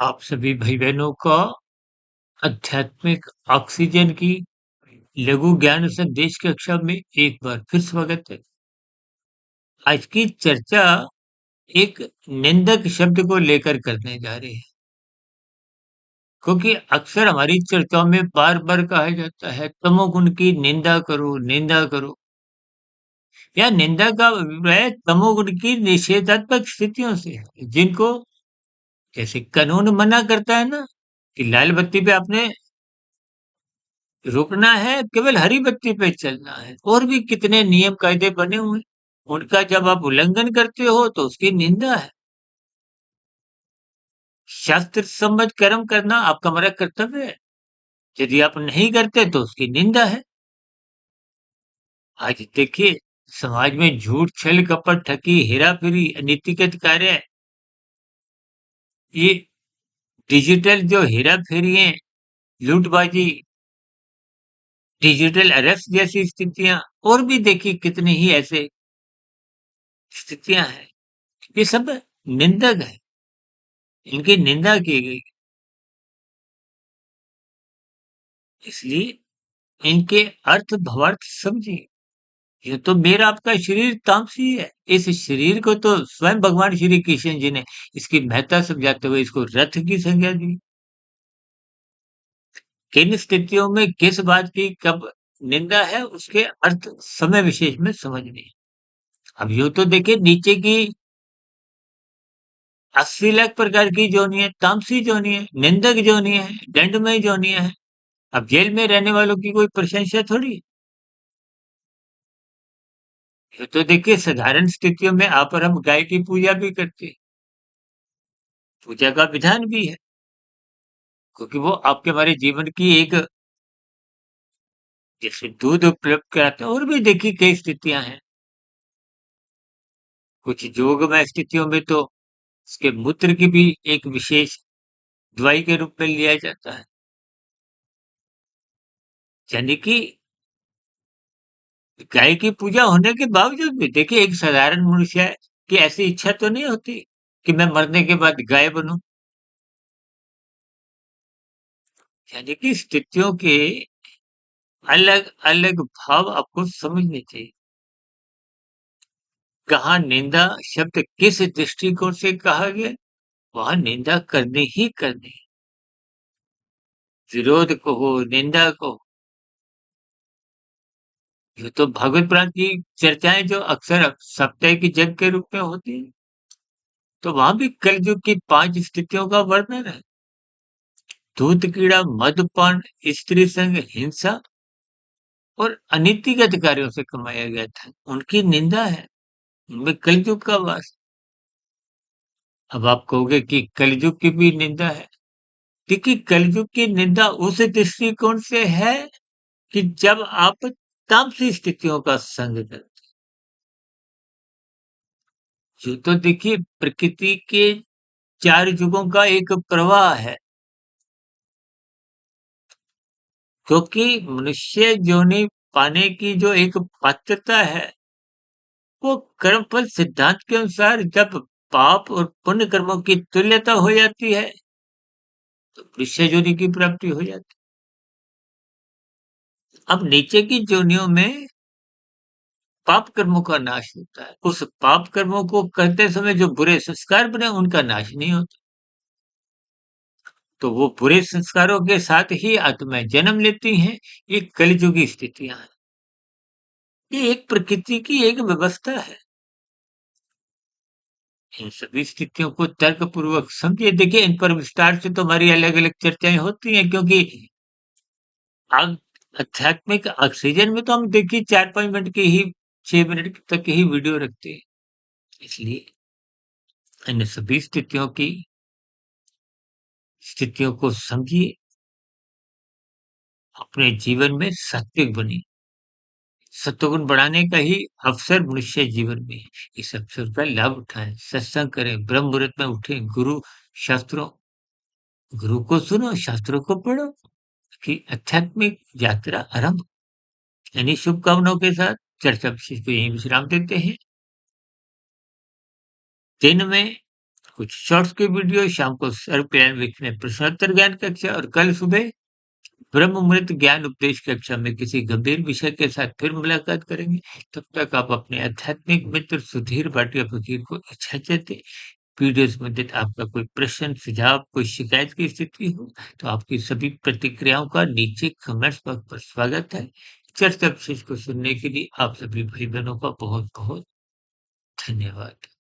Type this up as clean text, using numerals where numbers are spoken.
आप सभी भाई बहनों का आध्यात्मिक ऑक्सीजन की लघु ज्ञान संदेश कक्षा में एक बार फिर स्वागत है। आज की चर्चा एक निंदक शब्द को लेकर करने जा रहे हैं, क्योंकि अक्सर हमारी चर्चाओं में बार बार कहा जाता है तमोगुण की निंदा करो, निंदा करो। या निंदा का अभिप्राय तमोगुण की निषेधात्मक स्थितियों से है, जिनको जैसे कानून मना करता है ना कि लाल बत्ती पे आपने रुकना है, केवल हरी बत्ती पे चलना है। और भी कितने नियम कायदे बने हुए हैं, उनका जब आप उल्लंघन करते हो तो उसकी निंदा है। शास्त्र सम्मत कर्म करना आपका हमारा कर्तव्य है, यदि आप नहीं करते तो उसकी निंदा है। आज देखिए, समाज में झूठ, छल, कपट, ठगी, हेरा फेरी, अनीतिगत कार्य, ये डिजिटल जो हेरा फेरी है, लूटबाजी, डिजिटल अरेस्ट जैसी स्थितियां, और भी देखिए कितनी ही ऐसे स्थितियां हैं। ये सब निंदक है, इनकी निंदा की गई, इसलिए इनके अर्थ भावार्थ समझिए। ये तो मेरा आपका शरीर तामसी है। इस शरीर को तो स्वयं भगवान श्री कृष्ण जी ने इसकी महत्ता समझाते हुए इसको रथ की संज्ञा दी। किन स्थितियों में किस बात की कब निंदा है, उसके अर्थ समय विशेष में समझने हैं। अब यूं तो देखिए, नीचे की 80 लाख प्रकार की जोनियां, तामसी जोनियां, निंदक जोनियां है, दंडमय जोनियां है। अब जेल में रहने वालों की कोई प्रशंसा थोड़ी। ये तो देखिए, साधारण स्थितियों में आप और हम गाय की पूजा भी करते हैं। पूजा का विधान भी है, क्योंकि वो आपके हमारे जीवन की एक, जैसे दूध उपलब्ध कराते हैं, और भी देखिए कई स्थितियां हैं। कुछ योगमय स्थितियों में तो उसके मूत्र की भी एक विशेष दवाई के रूप में लिया जाता है। यानी कि गाय की पूजा होने के बावजूद भी देखिए, एक साधारण मनुष्य की ऐसी इच्छा तो नहीं होती कि मैं मरने के बाद गाय बनूं। यानी कि स्थितियों के अलग अलग भाव आपको समझने चाहिए। कहाँ निंदा शब्द किस दृष्टिकोण से कहा गया, वहां निंदा करनी ही करनी। विरोध कहो, निंदा कहो, ये तो भागवत पुराण की चर्चाएं जो अक्सर सप्ताह की जग के रूप में होती है, तो वहां भी कलयुग की 5 स्थितियों का वर्णन है। दूध कीड़ा, मदपान, स्त्री संग, हिंसा और अनीतिगत कार्यों से कमाया गया था, उनकी निंदा है। उनमें कलयुग का वास। अब आप कहोगे कि कलयुग की भी निंदा है। देखिए, कलयुग की निंदा उस दृष्टिकोण से है कि जब आप तामसी स्थितियों का संग करते। जो तो देखिए, प्रकृति के 4 युगों का एक प्रवाह है, क्योंकि मनुष्य योनि पाने की जो एक पात्रता है, वो कर्मफल सिद्धांत के अनुसार जब पाप और पुण्य कर्मों की तुल्यता हो जाती है, तो मनुष्य योनि की प्राप्ति हो जाती है। अब नीचे की योनियों में पाप कर्मों का नाश होता है। उस पाप कर्मों को करते समय जो बुरे संस्कार बने, उनका नाश नहीं होता। तो वो बुरे संस्कारों के साथ ही आत्माएं जन्म लेती हैं। ये कलयुगी स्थितियां हैं। ये एक प्रकृति की एक व्यवस्था है। इन सभी स्थितियों को तर्कपूर्वक समझिए। देखिए, इन पर विस्तार से तो हमारी अलग-अलग चर्चाएँ होती हैं, क्योंकि आग आध्यात्मिक ऑक्सीजन में तो हम देखिए 4-5 मिनट की ही, 6 मिनट तक की ही वीडियो रखते हैं। इसलिए इन सभी स्थितियों को समझिए, अपने जीवन में सात्विक बनिए। सत्वगुण बढ़ाने का ही अवसर मनुष्य जीवन में है। इस अवसर का लाभ उठाएँ, सत्संग करें, ब्रह्म मुहूर्त में उठें, शास्त्रों गुरु को सुनो, शास्त्रों को पढ़ो, कि आध्यात्मिक यात्रा आरंभ। इन्हीं शुभकामनाओं के साथ चर्चा विशेष को यहीं विश्राम देते हैं। दिन में कुछ शॉर्ट्स के वीडियो, शाम को सर प्लान में प्रश्नोत्तर ज्ञान कक्षा और कल सुबह ब्रह्म मुहूर्त ज्ञान उपदेश कक्षा में किसी गंभीर विषय के साथ फिर मुलाकात करेंगे। तब तक आप अपने आध्यात्मिक मित्र सुधीर भाटिया फकीर को इजाज़त दें। वीडियो संबंधित आपका कोई प्रश्न, सुझाव, कोई शिकायत की स्थिति हो, तो आपकी सभी प्रतिक्रियाओं का नीचे कमेंट्स बॉक्स पर स्वागत है। चर्चा विशेष को सुनने के लिए आप सभी भाई-बहनों का बहुत-बहुत धन्यवाद।